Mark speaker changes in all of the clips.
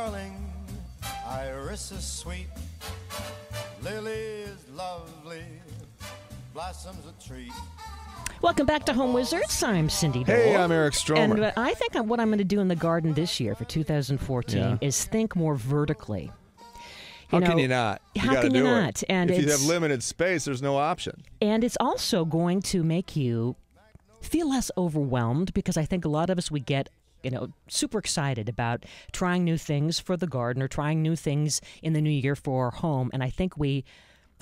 Speaker 1: darling, iris is sweet, lily is lovely, blossoms a treat.
Speaker 2: Welcome back to Home Wizards. I'm Cindy Dole.
Speaker 3: Hey, I'm Eric Stromer.
Speaker 2: And I think what I'm going to do in the garden this year for 2014 is think more vertically.
Speaker 3: How can you not?
Speaker 2: How can you not?
Speaker 3: And if you have limited space, there's no option.
Speaker 2: And it's also going to make you feel less overwhelmed, because I think a lot of us, we get super excited about trying new things for the garden or trying new things in the new year for our home. And I think we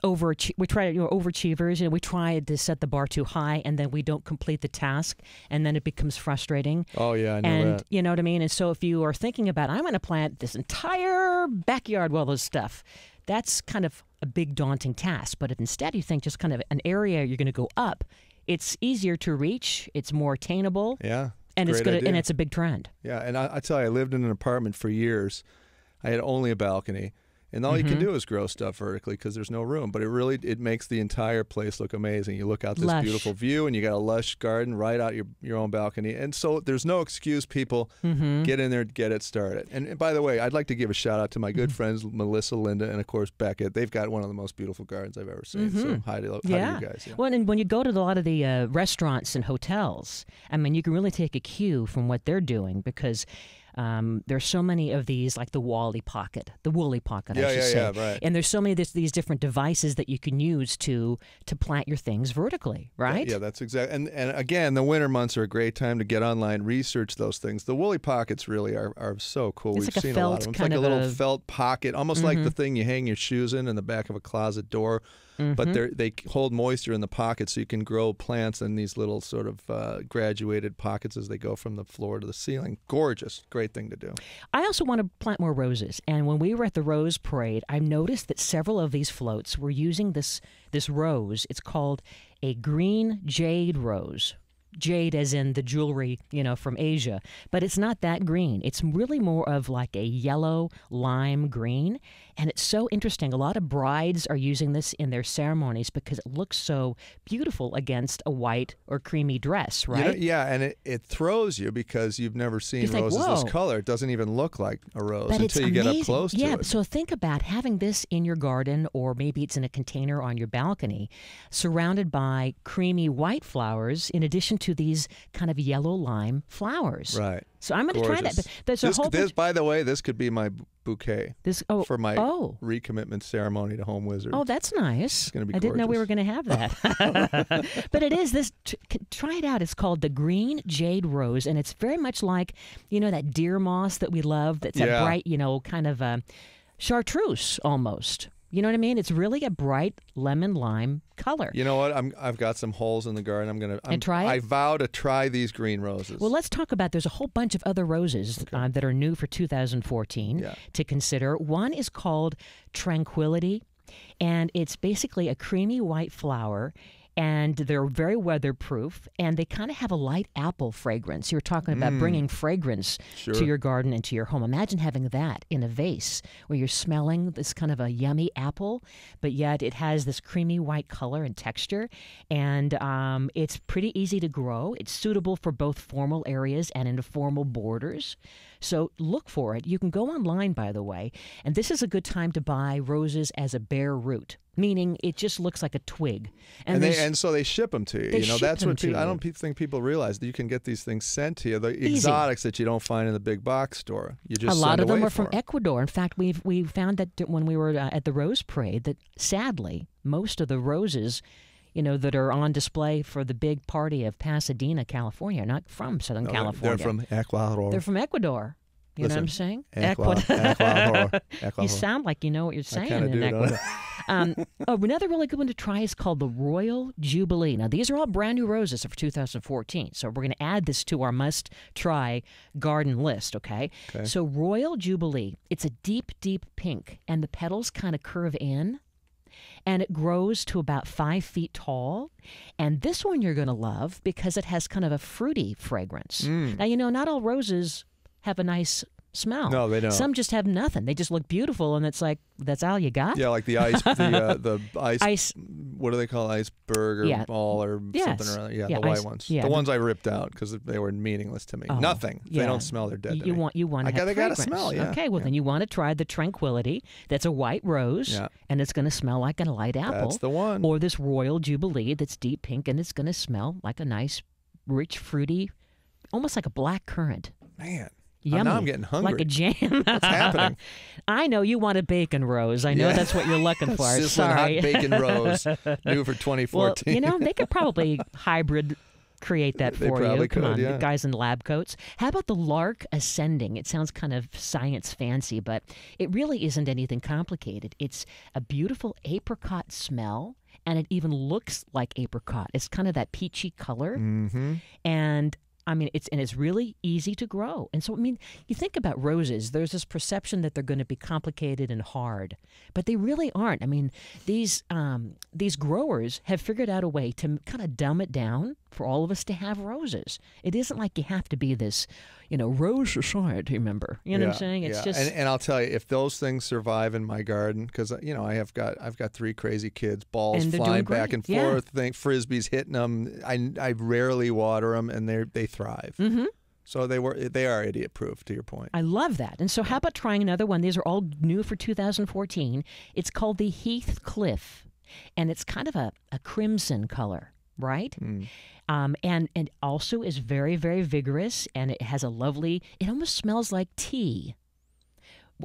Speaker 2: try overachievers. We try to set the bar too high, and then we don't complete the task, and then it becomes frustrating.
Speaker 3: Oh yeah, I know
Speaker 2: and
Speaker 3: that.
Speaker 2: You know what I mean. And so if you are thinking about, I'm going to plant this entire backyard, well, this stuff, that's kind of a big daunting task. But if instead you think just kind of an area you're going to go up, it's easier to reach. It's more attainable.
Speaker 3: Yeah.
Speaker 2: And it's
Speaker 3: good,
Speaker 2: and it's a big trend.
Speaker 3: Yeah, and I tell you, I lived in an apartment for years. I had only a balcony, and all you can do is grow stuff vertically because there's no room. But it makes the entire place look amazing. You look out this beautiful view, and you got a lush garden right out your own balcony. And so there's no excuse, people. Get in there, get it started. And by the way, I'd like to give a shout out to my good friends Melissa, Linda, and of course Beckett. They've got one of the most beautiful gardens I've ever seen. So hi to you guys. Yeah.
Speaker 2: Well, and when you go to a lot of the restaurants and hotels, I mean, you can really take a cue from what they're doing, because there's so many of these, like the woolly pocket, I should say.
Speaker 3: Yeah, right.
Speaker 2: And there's so many of these different devices that you can use to plant your things vertically, right?
Speaker 3: Yeah, that's exactly. And again, the winter months are a great time to get online, research those things. The woolly pockets really are so cool.
Speaker 2: It's
Speaker 3: We've
Speaker 2: like
Speaker 3: seen
Speaker 2: a
Speaker 3: a lot of them. It's like a little felt pocket, almost like the thing you hang your shoes in the back of a closet door. But they hold moisture in the pocket, so you can grow plants in these little sort of graduated pockets as they go from the floor to the ceiling. Gorgeous. Great thing to do.
Speaker 2: I also want to plant more roses. And when we were at the Rose Parade, I noticed that several of these floats were using this rose. It's called a green jade rose. Jade as in the jewelry, from Asia. But it's not that green. It's really more of like a yellow lime green. And it's so interesting. A lot of brides are using this in their ceremonies because it looks so beautiful against a white or creamy dress, right?
Speaker 3: Yeah, and it throws you because you've never seen roses this color. It doesn't even look like a rose until you get up close to it.
Speaker 2: Yeah, so think about having this in your garden, or maybe it's in a container on your balcony, surrounded by creamy white flowers in addition to these kind of yellow lime flowers.
Speaker 3: Right.
Speaker 2: So I'm going to try that. But there's
Speaker 3: by the way, this could be my bouquet for my recommitment ceremony to Home Wizards.
Speaker 2: Oh, that's nice.
Speaker 3: It's going to be
Speaker 2: I didn't know we were going to have that. But it is this. Try it out. It's called the Green Jade Rose, and it's very much like, that deer moss that we love. That's a bright, kind of chartreuse almost. You know what I mean? It's really a bright lemon lime color.
Speaker 3: You know what? I've got some holes in the garden. I'm
Speaker 2: try it?
Speaker 3: I vow to try these green roses.
Speaker 2: Well, let's talk about. There's a whole bunch of other roses that are new for 2014 to consider. One is called Tranquility, and it's basically a creamy white flower. And they're very weatherproof, and they kind of have a light apple fragrance. You're talking about bringing fragrance to your garden and to your home. Imagine having that in a vase where you're smelling this kind of a yummy apple, but yet it has this creamy white color and texture. And it's pretty easy to grow. It's suitable for both formal areas and informal borders. So look for it. You can go online, by the way, and this is a good time to buy roses as a bare root, meaning it just looks like a twig.
Speaker 3: And so they ship them to you. That's what I don't think people realize, that you can get these things sent to you. The exotics that you don't find in the big box store. You just
Speaker 2: a lot of them are from Ecuador. In fact, we found that when we were at the Rose Parade, that sadly most of the roses, that are on display for the big party of Pasadena, California, are not from Southern California.
Speaker 3: They're from Ecuador.
Speaker 2: They're from Ecuador. You know what I'm saying?
Speaker 3: Ecuador.
Speaker 2: You sound like you know what you're saying
Speaker 3: in
Speaker 2: Ecuador. Another really good one to try is called the Royal Jubilee. Now, these are all brand new roses for 2014, so we're going to add this to our must-try garden list, okay? So Royal Jubilee, it's a deep, deep pink, and the petals kind of curve in, and it grows to about 5 feet tall. And this one you're going to love because it has kind of a fruity fragrance. Now, not all roses have a nice smell.
Speaker 3: No, they don't.
Speaker 2: Some just have nothing. They just look beautiful, and it's like, that's all you got?
Speaker 3: Yeah, like the ice, the ice what do they call iceberg or ball or something around? Yeah, the white ones. Yeah, the ones I ripped out because they were meaningless to me. Nothing. If they don't smell, they're dead.
Speaker 2: You want to have
Speaker 3: they got to smell. Yeah.
Speaker 2: Okay, well then you want to try the Tranquility. That's a white rose, and it's going to smell like a light apple.
Speaker 3: That's the one.
Speaker 2: Or this Royal Jubilee that's deep pink, and it's going to smell like a nice, rich, fruity, almost like a black currant.
Speaker 3: Man.
Speaker 2: Yummy.
Speaker 3: Now I'm getting hungry.
Speaker 2: Like a jam.
Speaker 3: What's happening?
Speaker 2: I know you want a bacon rose. I know that's what you're looking for.
Speaker 3: Sizzling hot bacon rose, new for 2014.
Speaker 2: Well, they could probably hybrid create that for you. Come on, the guys in lab coats. How about the Lark Ascending? It sounds kind of science fancy, but it really isn't anything complicated. It's a beautiful apricot smell, and it even looks like apricot. It's kind of that peachy color, and I mean, it's really easy to grow. And so, I mean, you think about roses, there's this perception that they're going to be complicated and hard, but they really aren't. I mean, these growers have figured out a way to kind of dumb it down for all of us to have roses. It isn't like you have to be this, Rose Society member. You know what I'm saying? It's just
Speaker 3: and I'll tell you, if those things survive in my garden, because I've got 3 crazy kids, balls flying back and forth, frisbees hitting them. I rarely water them, and they thrive. So they are idiot proof, to your point.
Speaker 2: I love that. And so how about trying another one? These are all new for 2014. It's called the Heathcliff, and it's kind of a crimson color, right? And also is very, very vigorous, and it has it almost smells like tea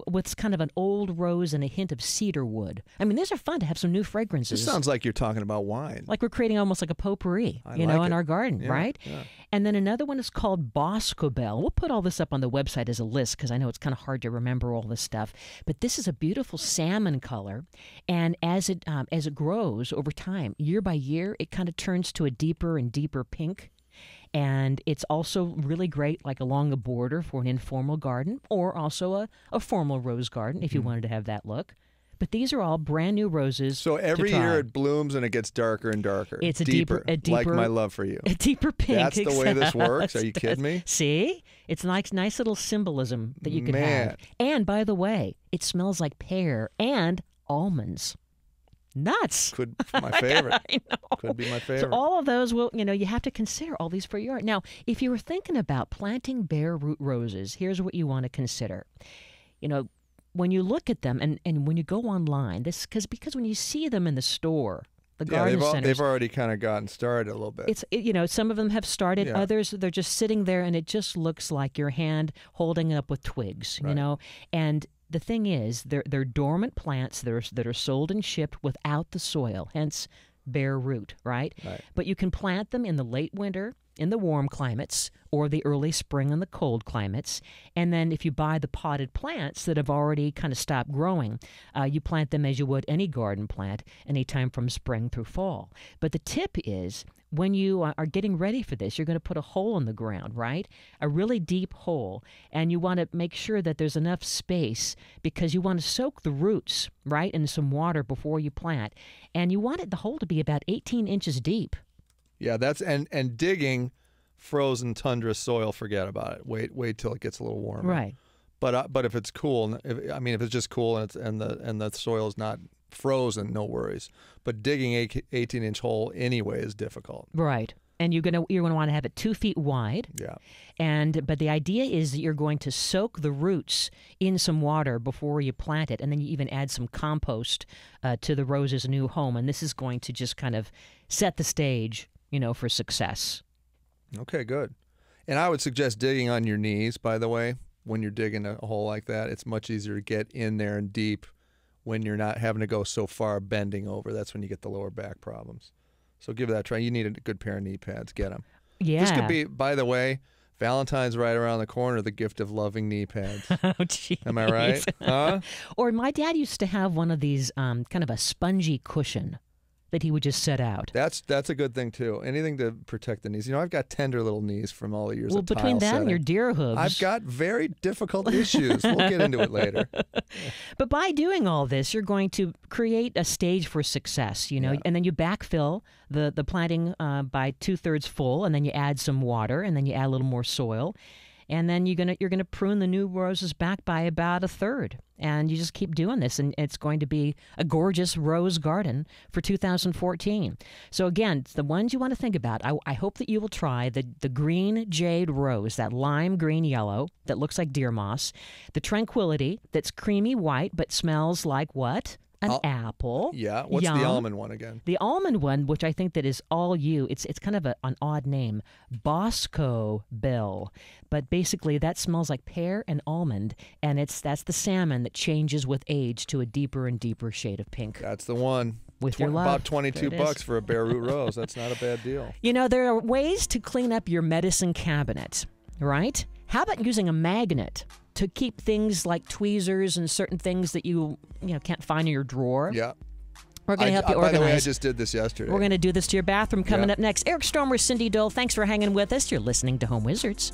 Speaker 2: with kind of an old rose and a hint of cedar wood. I mean, these are fun to have some new fragrances.
Speaker 3: This sounds like you're talking about wine.
Speaker 2: Like we're creating almost like a potpourri, in our garden, right?
Speaker 3: Yeah.
Speaker 2: And then another one is called Boscobel. We'll put all this up on the website as a list because I know it's kind of hard to remember all this stuff. But this is a beautiful salmon color, and as it grows over time, year by year, it kind of turns to a deeper and deeper pink. And it's also really great, like along the border for an informal garden, or also a formal rose garden if you wanted to have that look. But these are all brand new roses.
Speaker 3: So every year it blooms and it gets darker and darker.
Speaker 2: It's a deeper,
Speaker 3: like my love for you.
Speaker 2: A deeper pink.
Speaker 3: That's the way this works. Are you kidding me?
Speaker 2: See, it's nice little symbolism that you can have. And by the way, it smells like pear and almonds. Nuts.
Speaker 3: Could be my favorite.
Speaker 2: I know.
Speaker 3: Could be my favorite.
Speaker 2: So all of those you have to consider all these for your art. Now, if you were thinking about planting bare root roses, here's what you want to consider. When you look at them and when you go online, because when you see them in the store, the garden centers,
Speaker 3: they've already kind of gotten started a little bit.
Speaker 2: Some of them have started. Others, they're just sitting there, and it just looks like your hand holding it up with twigs, and the thing is, they're dormant plants that are sold and shipped without the soil, hence bare root, right? But you can plant them in the late winter, in the warm climates, or the early spring in the cold climates. And then if you buy the potted plants that have already kind of stopped growing, you plant them as you would any garden plant anytime from spring through fall. But the tip is, when you are getting ready for this, you're going to put a hole in the ground, right? A really deep hole. And you want to make sure that there's enough space because you want to soak the roots, right, in some water before you plant. And you want the hole to be about 18 inches deep.
Speaker 3: Yeah, that's and digging frozen tundra soil, forget about it. Wait till it gets a little warmer.
Speaker 2: Right.
Speaker 3: But if it's cool, if it's just cool and the soil is not frozen, no worries. But digging 18-inch hole anyway is difficult.
Speaker 2: Right. And you're gonna want to have it 2 feet wide.
Speaker 3: Yeah.
Speaker 2: But the idea is that you're going to soak the roots in some water before you plant it, and then you even add some compost to the rose's new home, and this is going to just kind of set the stage, for success.
Speaker 3: Okay, good. And I would suggest digging on your knees. By the way, when you're digging a hole like that, it's much easier to get in there and deep when you're not having to go so far bending over. That's when you get the lower back problems. So give it that a try. You need a good pair of knee pads. Get them.
Speaker 2: Yeah.
Speaker 3: This could be, by the way, Valentine's right around the corner, the gift of loving knee pads.
Speaker 2: Oh, geez.
Speaker 3: Am I right? Huh?
Speaker 2: Or my dad used to have one of these kind of a spongy cushion that he would just set out.
Speaker 3: That's a good thing, too. Anything to protect the knees. I've got tender little knees from all the years of tile
Speaker 2: between that
Speaker 3: setting.
Speaker 2: and your deer hooves.
Speaker 3: I've got very difficult issues. We'll get into it later.
Speaker 2: But by doing all this, you're going to create a stage for success, and then you backfill the planting by 2/3 full, and then you add some water, and then you add a little more soil. and then you're gonna prune the new roses back by about a third. And you just keep doing this, and it's going to be a gorgeous rose garden for 2014. So again, the ones you want to think about, I hope that you will try the green jade rose, that lime green yellow that looks like deer moss, the tranquility that's creamy white but smells like what? An apple.
Speaker 3: Yeah. What's the almond one again?
Speaker 2: The almond one, which I think that is all you. It's kind of an odd name, Bosco Bill. But basically, that smells like pear and almond, and that's the salmon that changes with age to a deeper and deeper shade of pink.
Speaker 3: That's the one.
Speaker 2: With your love.
Speaker 3: About $22 for a bare root rose. That's not a bad deal.
Speaker 2: You know, there are ways to clean up your medicine cabinet, right? How about using a magnet to keep things like tweezers and certain things that you can't find in your drawer?
Speaker 3: Yeah.
Speaker 2: We're going to help you organize.
Speaker 3: By the way, I just did this yesterday.
Speaker 2: We're going to do this to your bathroom coming up next. Eric Stromer, Cindy Dole, thanks for hanging with us. You're listening to Home Wizards.